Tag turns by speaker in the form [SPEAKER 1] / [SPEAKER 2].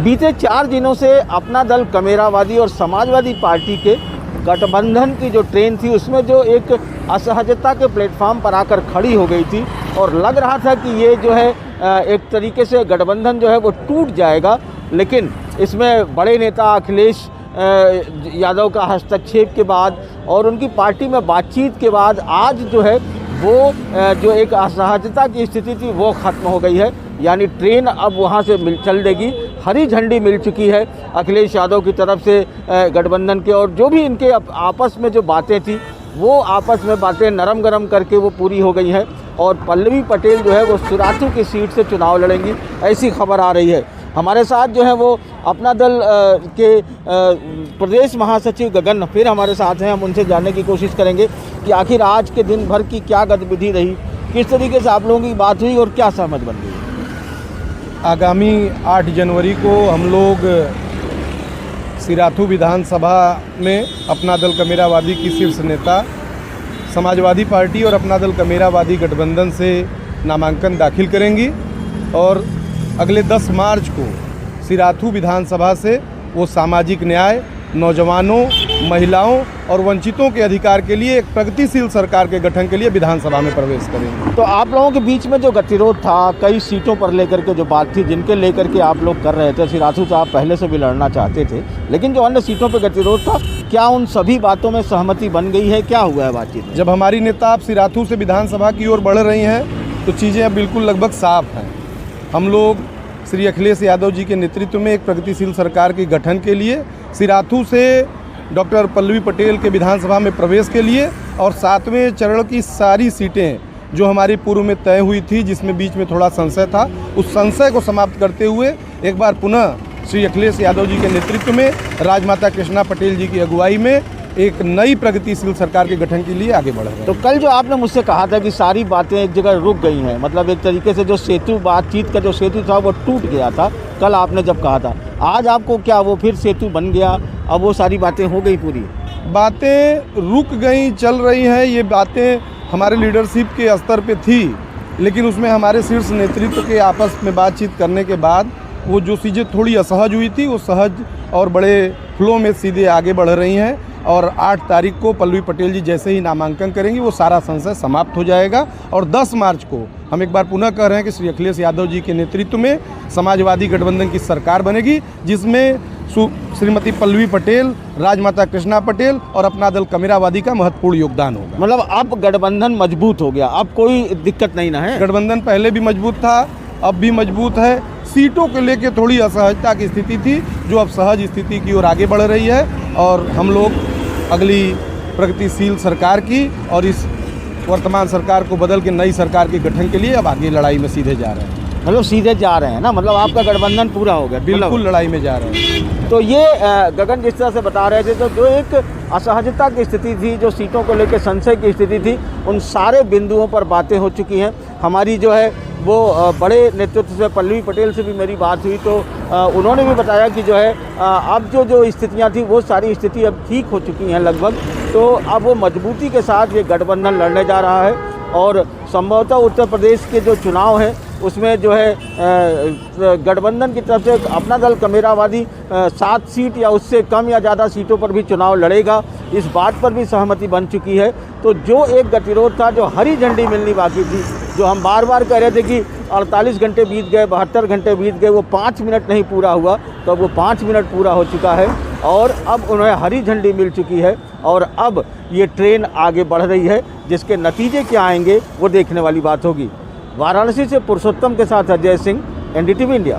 [SPEAKER 1] बीते 4 दिनों से अपना दल कमेरावादी और समाजवादी पार्टी के गठबंधन की जो ट्रेन थी उसमें जो एक असहजता के प्लेटफॉर्म पर आकर खड़ी हो गई थी और लग रहा था कि ये जो है एक तरीके से गठबंधन जो है वो टूट जाएगा। लेकिन इसमें बड़े नेता अखिलेश यादव का हस्तक्षेप के बाद और उनकी पार्टी में बातचीत के बाद आज जो है वो जो एक असहजता की स्थिति थी वो ख़त्म हो गई है। यानी ट्रेन अब वहाँ से चल देगी। हरी झंडी मिल चुकी है अखिलेश यादव की तरफ से गठबंधन के, और जो भी इनके आपस में जो बातें थी वो आपस में बातें नरम गरम करके वो पूरी हो गई हैं और पल्लवी पटेल जो है वो सिराथू की सीट से चुनाव लड़ेंगी, ऐसी खबर आ रही है। हमारे साथ जो है वो अपना दल के प्रदेश महासचिव गगन फिर हमारे साथ हैं। हम उनसे जानने की कोशिश करेंगे कि आखिर आज के दिन भर की क्या गतिविधि रही, किस तरीके से आप लोगों की बात हुई और क्या सहमत बन गई।
[SPEAKER 2] आगामी 8 जनवरी को हम लोग सिराथू विधानसभा में अपना दल कमेरावादी की शीर्ष नेता समाजवादी पार्टी और अपना दल कमेरावादी गठबंधन से नामांकन दाखिल करेंगी और अगले 10 मार्च को सिराथू विधानसभा से वो सामाजिक न्याय, नौजवानों, महिलाओं और वंचितों के अधिकार के लिए एक प्रगतिशील सरकार के गठन के लिए विधानसभा में प्रवेश करेंगे।
[SPEAKER 1] तो आप लोगों के बीच में जो गतिरोध था, कई सीटों पर लेकर के जो बात थी जिनके लेकर के आप लोग कर रहे थे, सिराथू साहब पहले से भी लड़ना चाहते थे, लेकिन जो अन्य सीटों पर गतिरोध था, क्या उन सभी बातों में सहमति बन गई है? क्या हुआ है बातचीत में?
[SPEAKER 2] जब हमारी नेता आप सिराथू से विधानसभा की ओर बढ़ रही हैं तो चीज़ें अब बिल्कुल लगभग साफ हैं। हम लोग श्री अखिलेश यादव जी के नेतृत्व में एक प्रगतिशील सरकार के गठन के लिए सिराथू से डॉक्टर पल्लवी पटेल के विधानसभा में प्रवेश के लिए और 7वें चरण की सारी सीटें जो हमारी पूर्व में तय हुई थी, जिसमें बीच में थोड़ा संशय था, उस संशय को समाप्त करते हुए एक बार पुनः श्री अखिलेश यादव जी के नेतृत्व में राजमाता कृष्णा पटेल जी की अगुवाई में एक नई प्रगतिशील सरकार के गठन के लिए आगे बढ़ रहे हैं।
[SPEAKER 1] तो कल जो आपने मुझसे कहा था कि सारी बातें एक जगह रुक गई हैं, मतलब एक तरीके से जो सेतु बातचीत का जो सेतु था वो टूट गया था, कल आपने जब कहा था, आज आपको क्या वो फिर सेतु बन गया, अब वो सारी बातें हो गई पूरी?
[SPEAKER 2] बातें रुक गई, चल रही हैं। ये बातें हमारे लीडरशिप के स्तर पे थी, लेकिन उसमें हमारे शीर्ष नेतृत्व के आपस में बातचीत करने के बाद वो जो चीज़ें थोड़ी असहज हुई थी वो सहज और बड़े फ्लो में सीधे आगे बढ़ रही हैं। और 8 तारीख को पल्लवी पटेल जी जैसे ही नामांकन करेंगी वो सारा संशय समाप्त हो जाएगा और 10 मार्च को हम एक बार पुनः कह रहे हैं कि श्री अखिलेश यादव जी के नेतृत्व में समाजवादी गठबंधन की सरकार बनेगी, जिसमें श्रीमती पल्लवी पटेल, राजमाता कृष्णा पटेल और अपना दल कमेरावादी का महत्वपूर्ण योगदान होगा।
[SPEAKER 1] मतलब अब गठबंधन मजबूत हो गया, अब कोई दिक्कत नहीं ना है?
[SPEAKER 2] गठबंधन पहले भी मजबूत था, अब भी मजबूत है। सीटों को लेकर थोड़ी असहजता की स्थिति थी जो अब सहज स्थिति की ओर आगे बढ़ रही है और हम लोग अगली प्रगतिशील सरकार की और इस वर्तमान सरकार को बदल के नई सरकार के गठन के लिए अब आगे लड़ाई में सीधे जा रहे हैं।
[SPEAKER 1] मतलब सीधे जा रहे हैं ना, मतलब आपका गठबंधन पूरा हो गया?
[SPEAKER 2] बिल्कुल लड़ाई में जा रहे हैं।
[SPEAKER 1] तो ये गगन जिस तरह से बता रहे थे, तो जो एक असहजता की स्थिति थी, जो सीटों को लेकर संशय की स्थिति थी, उन सारे बिंदुओं पर बातें हो चुकी हैं। हमारी जो है वो बड़े नेतृत्व से पल्लवी पटेल से भी मेरी बात हुई तो उन्होंने भी बताया कि जो है अब जो स्थितियां थी वो सारी स्थिति अब ठीक हो चुकी हैं लगभग। तो अब वो मजबूती के साथ ये गठबंधन लड़ने जा रहा है और संभवतः उत्तर प्रदेश के जो चुनाव है उसमें जो है गठबंधन की तरफ से अपना दल कमेरावादी 7 सीट या उससे कम या ज़्यादा सीटों पर भी चुनाव लड़ेगा, इस बात पर भी सहमति बन चुकी है। तो जो एक गतिरोध था, जो हरी झंडी मिलनी बाकी थी, जो हम बार बार कह रहे थे कि 48 घंटे बीत गए, 72 घंटे बीत गए, वो 5 मिनट नहीं पूरा हुआ, तो वो 5 मिनट पूरा हो चुका है और अब उन्हें हरी झंडी मिल चुकी है और अब ये ट्रेन आगे बढ़ रही है। जिसके नतीजे क्या आएंगे वो देखने वाली बात होगी। वाराणसी से पुरुषोत्तम के साथ अजय सिंह, NDTV इंडिया।